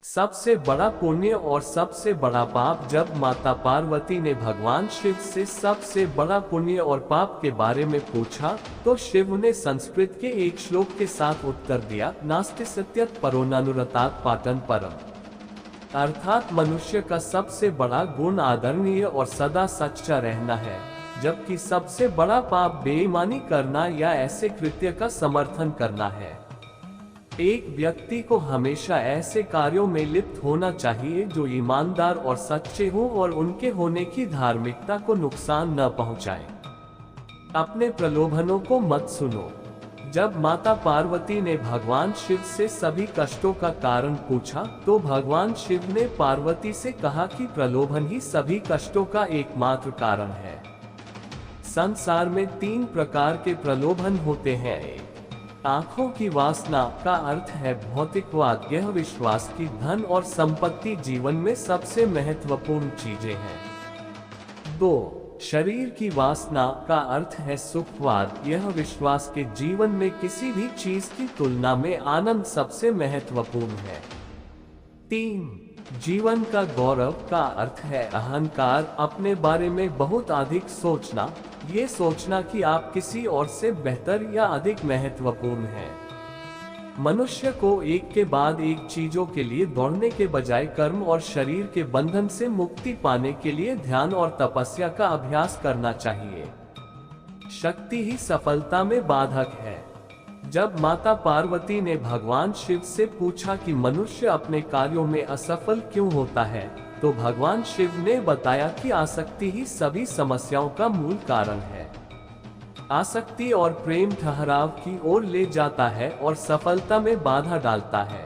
सबसे बड़ा पुण्य और सबसे बड़ा पाप। जब माता पार्वती ने भगवान शिव से सबसे बड़ा पुण्य और पाप के बारे में पूछा, तो शिव ने संस्कृत के एक श्लोक के साथ उत्तर दिया, नास्ति सत्यत परो नानुरतात् पाटन परम। अर्थात मनुष्य का सबसे बड़ा गुण आदरणीय और सदा सच्चा रहना है, जबकि सबसे बड़ा पाप बेईमानी करना या ऐसे कृत्य का समर्थन करना है। एक व्यक्ति को हमेशा ऐसे कार्यों में लिप्त होना चाहिए जो ईमानदार और सच्चे हों और उनके होने की धार्मिकता को नुकसान न पहुंचाए। अपने प्रलोभनों को मत सुनो। जब माता पार्वती ने भगवान शिव से सभी कष्टों का कारण पूछा, तो भगवान शिव ने पार्वती से कहा कि प्रलोभन ही सभी कष्टों का एकमात्र कारण है। संसार में 3 प्रकार के प्रलोभन होते हैं। आंखों की वासना का अर्थ है भौतिकवाद, यह विश्वास की धन और संपत्ति जीवन में सबसे महत्वपूर्ण चीजें हैं। 2. शरीर की वासना का अर्थ है सुखवाद, यह विश्वास के जीवन में किसी भी चीज की तुलना में आनंद सबसे महत्वपूर्ण है। 3. जीवन का गौरव का अर्थ है अहंकार, अपने बारे में बहुत अधिक सोचना, ये सोचना कि आप किसी और से बेहतर या अधिक महत्वपूर्ण हैं। मनुष्य को एक के बाद एक चीजों के लिए दौड़ने के बजाय कर्म और शरीर के बंधन से मुक्ति पाने के लिए ध्यान और तपस्या का अभ्यास करना चाहिए। शक्ति ही सफलता में बाधक है। जब माता पार्वती ने भगवान शिव से पूछा कि मनुष्य अपने कार्यों में असफल क्यों होता है, तो भगवान शिव ने बताया कि आसक्ति ही सभी समस्याओं का मूल कारण है। आसक्ति और प्रेम ठहराव की ओर ले जाता है और सफलता में बाधा डालता है।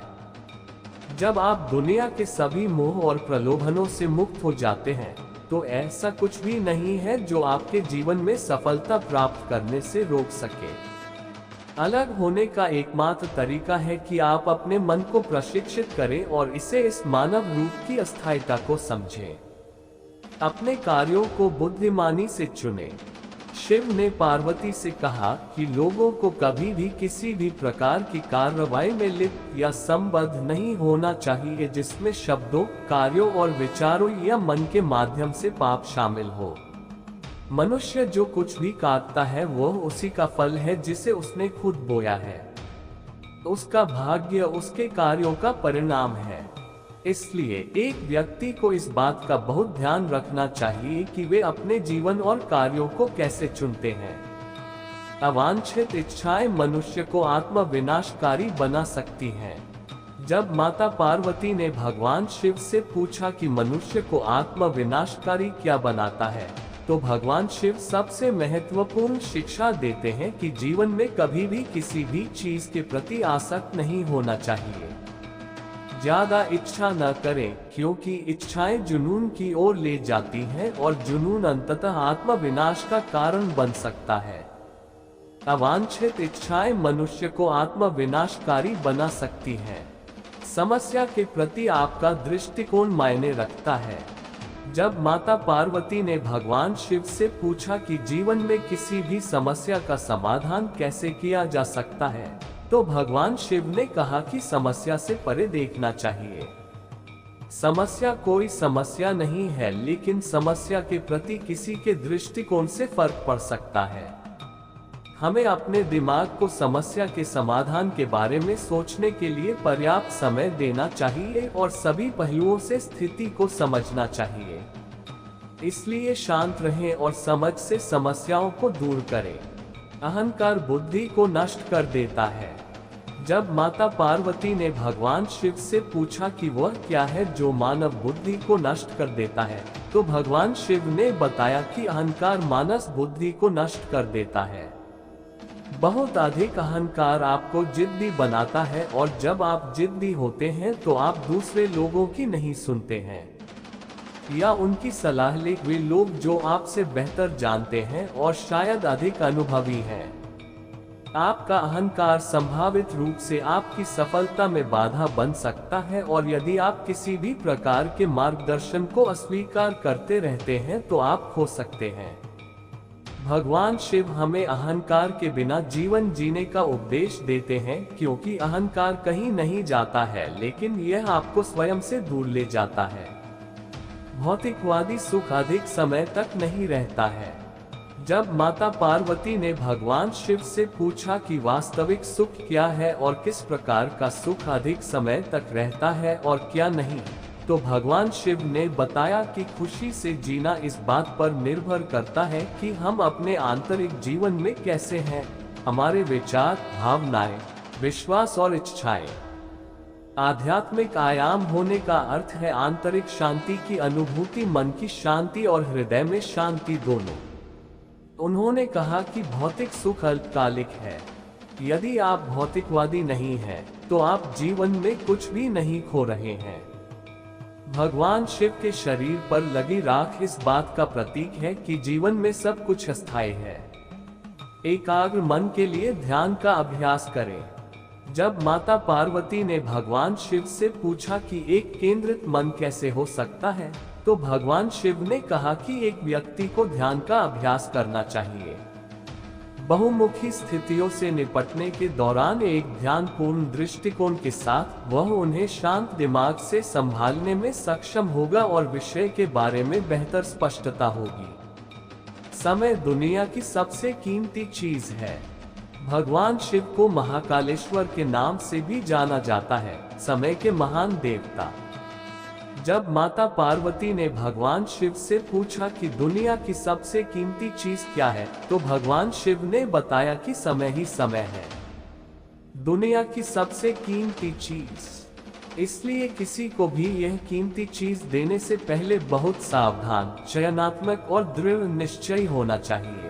जब आप दुनिया के सभी मोह और प्रलोभनों से मुक्त हो जाते हैं, तो ऐसा कुछ भी नहीं है जो आपके जीवन में सफलता प्राप्त करने से रोक सके। अलग होने का एकमात्र तरीका है कि आप अपने मन को प्रशिक्षित करें और इसे इस मानव रूप की अस्थायीता को समझें। अपने कार्यों को बुद्धिमानी से चुनें। शिव ने पार्वती से कहा कि लोगों को कभी भी किसी भी प्रकार की कार्रवाई में लिप्त या संबद्ध नहीं होना चाहिए जिसमें शब्दों, कार्यों और विचारों या मन के माध्यम से पाप शामिल हो। मनुष्य जो कुछ भी काटता है वह उसी का फल है जिसे उसने खुद बोया है। उसका भाग्य उसके कार्यों का परिणाम है। इसलिए एक व्यक्ति को इस बात का बहुत ध्यान रखना चाहिए कि वे अपने जीवन और कार्यों को कैसे चुनते हैं। अवांछित इच्छाएं मनुष्य को आत्म विनाशकारी बना सकती हैं। जब माता पार्वती ने भगवान शिव से पूछा कि मनुष्य को आत्म विनाशकारी क्या बनाता है, तो भगवान शिव सबसे महत्वपूर्ण शिक्षा देते हैं कि जीवन में कभी भी किसी भी चीज के प्रति आसक्त नहीं होना चाहिए। ज्यादा इच्छा न करें, क्योंकि इच्छाएं जुनून की ओर ले जाती हैं और जुनून अंततः आत्म विनाश का कारण बन सकता है। अवांछित इच्छाएं मनुष्य को आत्म विनाशकारी बना सकती हैं। समस्या के प्रति आपका दृष्टिकोण मायने रखता है। जब माता पार्वती ने भगवान शिव से पूछा कि जीवन में किसी भी समस्या का समाधान कैसे किया जा सकता है, तो भगवान शिव ने कहा कि समस्या से परे देखना चाहिए। समस्या कोई समस्या नहीं है, लेकिन समस्या के प्रति किसी के दृष्टिकोण से फर्क पड़ सकता है। हमें अपने दिमाग को समस्या के समाधान के बारे में सोचने के लिए पर्याप्त समय देना चाहिए और सभी पहलुओं से स्थिति को समझना चाहिए। इसलिए शांत रहें और समझ से समस्याओं को दूर करें। अहंकार बुद्धि को नष्ट कर देता है। जब माता पार्वती ने भगवान शिव से पूछा कि वह क्या है जो मानव बुद्धि को नष्ट कर देता है, तो भगवान शिव ने बताया कि अहंकार मानस बुद्धि को नष्ट कर देता है। बहुत अधिक अहंकार आपको जिद्दी बनाता है और जब आप जिद्दी होते हैं तो आप दूसरे लोगों की नहीं सुनते हैं या उनकी सलाह ले वे लोग जो आपसे बेहतर जानते हैं और शायद अधिक अनुभवी हैं। आपका अहंकार संभावित रूप से आपकी सफलता में बाधा बन सकता है और यदि आप किसी भी प्रकार के मार्गदर्शन को अस्वीकार करते रहते हैं तो आप खो सकते हैं। भगवान शिव हमें अहंकार के बिना जीवन जीने का उपदेश देते हैं, क्योंकि अहंकार कहीं नहीं जाता है, लेकिन यह आपको स्वयं से दूर ले जाता है। भौतिकवादी सुख अधिक समय तक नहीं रहता है। जब माता पार्वती ने भगवान शिव से पूछा कि वास्तविक सुख क्या है और किस प्रकार का सुख अधिक समय तक रहता है और क्या नहीं, तो भगवान शिव ने बताया कि खुशी से जीना इस बात पर निर्भर करता है कि हम अपने आंतरिक जीवन में कैसे हैं, हमारे विचार, भावनाएं, विश्वास और इच्छाएं। आध्यात्मिक आयाम होने का अर्थ है आंतरिक शांति की अनुभूति, मन की शांति और हृदय में शांति दोनों। उन्होंने कहा कि भौतिक सुख अल्पकालिक है। यदि आप भौतिकवादी नहीं हैं, तो आप जीवन में कुछ भी नहीं खो रहे हैं। भगवान शिव के शरीर पर लगी राख इस बात का प्रतीक है कि जीवन में सब कुछ अस्थायी है। एकाग्र मन के लिए ध्यान का अभ्यास करें। जब माता पार्वती ने भगवान शिव से पूछा कि एक केंद्रित मन कैसे हो सकता है, तो भगवान शिव ने कहा कि एक व्यक्ति को ध्यान का अभ्यास करना चाहिए। बहुमुखी स्थितियों से निपटने के दौरान एक ध्यानपूर्ण दृष्टिकोण के साथ वह उन्हें शांत दिमाग से संभालने में सक्षम होगा और विषय के बारे में बेहतर स्पष्टता होगी। समय दुनिया की सबसे कीमती चीज है। भगवान शिव को महाकालेश्वर के नाम से भी जाना जाता है, समय के महान देवता। जब माता पार्वती ने भगवान शिव से पूछा कि दुनिया की सबसे कीमती चीज क्या है, तो भगवान शिव ने बताया कि समय ही समय है। दुनिया की सबसे कीमती चीज। इसलिए किसी को भी यह कीमती चीज देने से पहले बहुत सावधान, चयनात्मक और दृढ़ निश्चयी होना चाहिए।